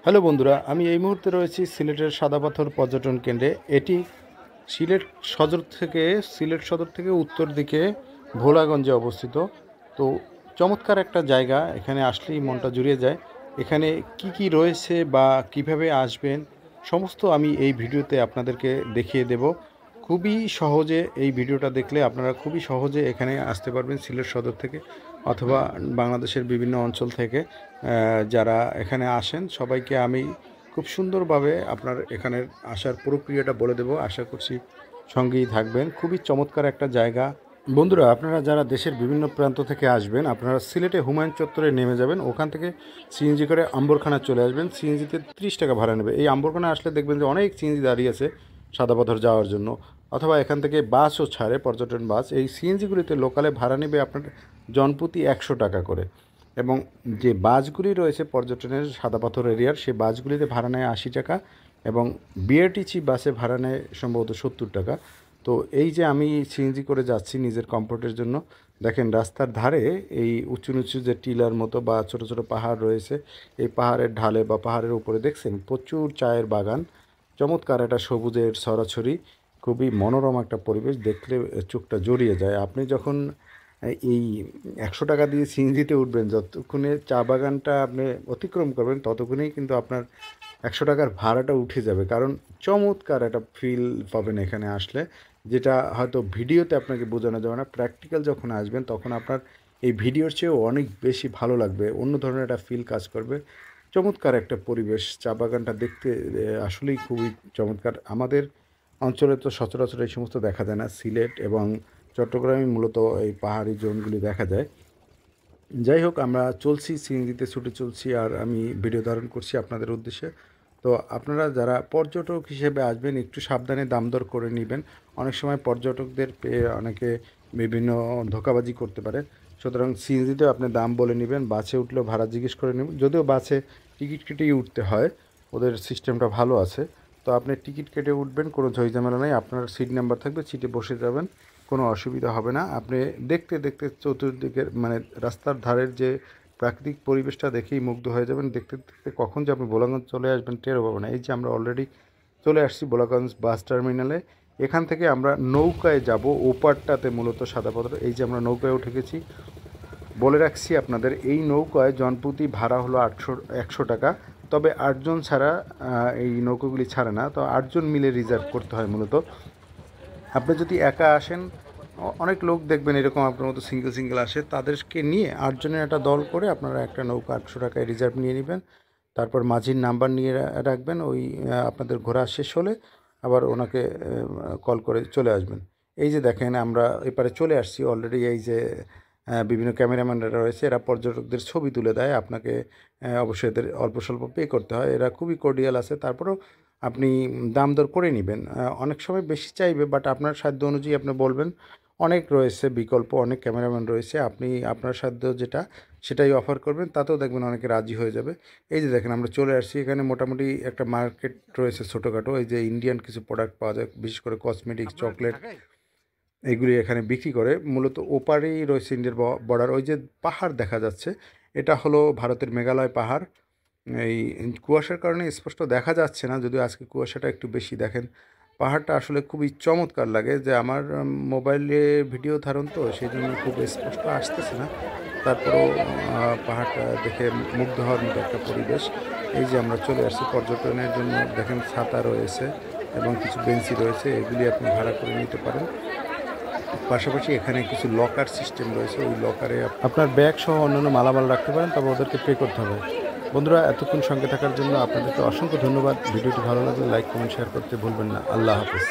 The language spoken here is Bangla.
হ্যালো বন্ধুরা, আমি এই মুহূর্তে রয়েছি সিলেটের সাদাপাথর পর্যটন কেন্দ্রে। এটি সিলেট সদর থেকে উত্তর দিকে ভোলাগঞ্জে অবস্থিত। তো চমৎকার একটা জায়গা, এখানে আসলেই মনটা জুড়িয়ে যায়। এখানে কি কি রয়েছে বা কিভাবে আসবেন সমস্ত আমি এই ভিডিওতে আপনাদেরকে দেখিয়ে দেব। খুবই সহজে এই ভিডিওটা দেখলে আপনারা খুবই সহজে এখানে আসতে পারবেন সিলেট সদর থেকে অথবা বাংলাদেশের বিভিন্ন অঞ্চল থেকে। যারা এখানে আসেন সবাইকে আমি খুব সুন্দরভাবে আপনার এখানের আসার প্রক্রিয়াটা বলে দেব। আশা করছি সঙ্গেই থাকবেন। খুবই চমৎকার একটা জায়গা। বন্ধুরা, আপনারা যারা দেশের বিভিন্ন প্রান্ত থেকে আসবেন, আপনারা সিলেটে হুমায়ুন চত্বরে নেমে যাবেন। ওখান থেকে সিএনজি করে আম্বরখানা চলে আসবেন। সিএনজিতে 30 টাকা ভাড়া নেবে। এই আম্বরখানা আসলে দেখবেন যে অনেক সিএনজি দাঁড়িয়ে আছে সাদাপাথর যাওয়ার জন্য, অথবা এখান থেকে বাসও ছাড়ে, পর্যটন বাস। এই সিএনজিগুলিতে লোকালে ভাড়া নেবে আপনার জনপ্রতি 100 টাকা করে, এবং যে বাসগুলি রয়েছে পর্যটনের সাদাপাথর এরিয়ার, সেই বাসগুলিতে ভাড়া নেয় 80 টাকা, এবং বিআরটিসি বাসে ভাড়া নেয় সম্ভবত 70 টাকা। তো এই যে আমি সিএনজি করে যাচ্ছি নিজের কমফোর্টের জন্য, দেখেন রাস্তার ধারে এই উঁচু নিচু যে টিলার মতো বা ছোট ছোট পাহাড় রয়েছে, এই পাহাড়ের ঢালে বা পাহাড়ের উপরে দেখছেন প্রচুর চায়ের বাগান। চমৎকার একটা সবুজের ছড়াছড়ি, খুবই মনোরম একটা পরিবেশ, দেখলে চোখটা জড়িয়ে যায়। আপনি যখন এই 100 টাকা দিয়ে সিএনজিতে উঠবেন, যতক্ষণে চা বাগানটা আপনি অতিক্রম করবেন ততক্ষণেই কিন্তু আপনার 100 টাকার ভাড়াটা উঠে যাবে। কারণ চমৎকার একটা ফিল পাবেন এখানে আসলে, যেটা হয়তো ভিডিওতে আপনাকে বোঝানো যাবে না। প্র্যাকটিক্যাল যখন আসবেন তখন আপনার এই ভিডিওর চেয়েও অনেক বেশি ভালো লাগবে, অন্য ধরনের একটা ফিল কাজ করবে। চমৎকার একটা পরিবেশ, চা বাগানটা দেখতে আসলেই খুবই চমৎকার। আমাদের অঞ্চলে তো সচরাচর এই সমস্ত দেখা যায় না। সিলেট এবং চট্টগ্রামে মূলত এই পাহাড়ি জোনগুলি দেখা যায়। যাই হোক, আমরা চলছি, সিএনজিতে ছুটে চলছি, আর আমি ভিডিও ধারণ করছি আপনাদের উদ্দেশ্যে। তো আপনারা যারা পর্যটক হিসেবে আসবেন একটু সাবধানে দাম দর করে নেবেন। অনেক সময় পর্যটকদের পেয়ে অনেকে বিভিন্ন ধোঁকাবাজি করতে পারে। সুতরাং সিএনজিতেও আপনি দাম বলে নেবেন, বাসে উঠলেও ভাড়া জিজ্ঞেস করে নেবেন। যদিও বাসে টিকিট কেটেই উঠতে হয়, ওদের সিস্টেমটা ভালো আছে। তো আপনি টিকিট কেটে উঠবেন, কোনো ঝইঝামেলা নেই। আপনার সিট নাম্বার থাকবে, সিটে বসে যাবেন, কোনো অসুবিধা হবে না। আপনি দেখতে দেখতে চতুর্দিকের মানে রাস্তার ধারের যে প্রাকৃতিক পরিবেশটা দেখেই মুগ্ধ হয়ে যাবেন। দেখতে দেখতে কখন যে আপনি ভোলাগঞ্জ চলে আসবেন টেরও পাবেন না। এই যে আমরা অলরেডি চলে আসছি ভোলাগঞ্জ বাস টার্মিনালে। এখান থেকে আমরা নৌকায় যাব ওপারটাতে, মূলত সাদাপাথর। এই যে আমরা নৌকায় উঠে গেছি। বলে রাখছি আপনাদের, এই নৌকায় জনপ্রতি ভাড়া হলো 100 টাকা। তবে 8 জন ছাড়া এই নৌকাগুলি ছাড়ে না। তো 8 জন মিলে রিজার্ভ করতে হয় মূলত। আপনি যদি একা আসেন, অনেক লোক দেখবেন এরকম আপনার মতো সিঙ্গেল সিঙ্গেল আসে, তাদেরকে নিয়ে 8 জনের একটা দল করে আপনারা একটা নৌকা 800 টাকায় রিজার্ভ নিয়ে নেবেন। তারপর মাঝির নাম্বার নিয়ে রাখবেন। ওই আপনাদের ঘোরা শেষ হলে আবার ওনাকে কল করে চলে আসবেন। এই যে দেখেন আমরা এপারে চলে আসছি অলরেডি। এই যে বিভিন্ন ক্যামেরাম্যানরা রয়েছে, এরা পর্যটকদের ছবি তুলে দেয়। আপনাকে অবশ্যই এদের অল্প স্বল্প পে করতে হয়। এরা খুবই কর্ডিয়াল আছে। তারপরেও আপনি দাম দর করে নেবেন। অনেক সময় বেশি চাইবে, বাট আপনার সাধ্য অনুযায়ী আপনি বলবেন। অনেক রয়েছে বিকল্প, অনেক ক্যামেরাম্যান রয়েছে, আপনি আপনার সাধ্য যেটা সেটাই অফার করবেন, তাতেও দেখবেন অনেকে রাজি হয়ে যাবে। এই যে দেখেন আমরা চলে আসছি। এখানে মোটামুটি একটা মার্কেট রয়েছে ছোটোখাটো। এই যে ইন্ডিয়ান কিছু প্রোডাক্ট পাওয়া যায়, বিশেষ করে কসমেটিক্স, চকলেট, এগুলি এখানে বিক্রি করে। মূলত ওপারেই রয়েছে ইন্ডিয়ার বর্ডার। ওই যে পাহাড় দেখা যাচ্ছে, এটা হলো ভারতের মেঘালয় পাহাড়। এই কুয়াশার কারণে স্পষ্ট দেখা যাচ্ছে না, যদিও আজকে কুয়াশাটা একটু বেশি। দেখেন পাহাড়টা আসলে খুবই চমৎকার লাগে। যে আমার মোবাইলে ভিডিও ধারণ, তো সেই জন্য খুব স্পষ্ট আসতেছে না। তারপরেও পাহাড়টা দেখে মুগ্ধ হওয়ার মতো একটা পরিবেশ। এই যে আমরা চলে আসছি পর্যটনের জন্য। দেখেন ছাতা রয়েছে এবং কিছু বেঞ্চি রয়েছে, এগুলি আপনি ভাড়া করে নিতে পারেন। পাশাপাশি এখানে কিছু লকার সিস্টেম রয়েছে, ওই লকারে আপনার ব্যাগ সহ অন্যান্য মালামাল রাখতে পারেন, তবে ওদেরকে পে করতে হবে। বন্ধুরা, এতক্ষণ সঙ্গে থাকার জন্য আপনাদেরকে অসংখ্য ধন্যবাদ। ভিডিওটি ভালো লাগলে লাইক, কমেন্ট, শেয়ার করতে ভুলবেন না। আল্লাহ হাফেজ।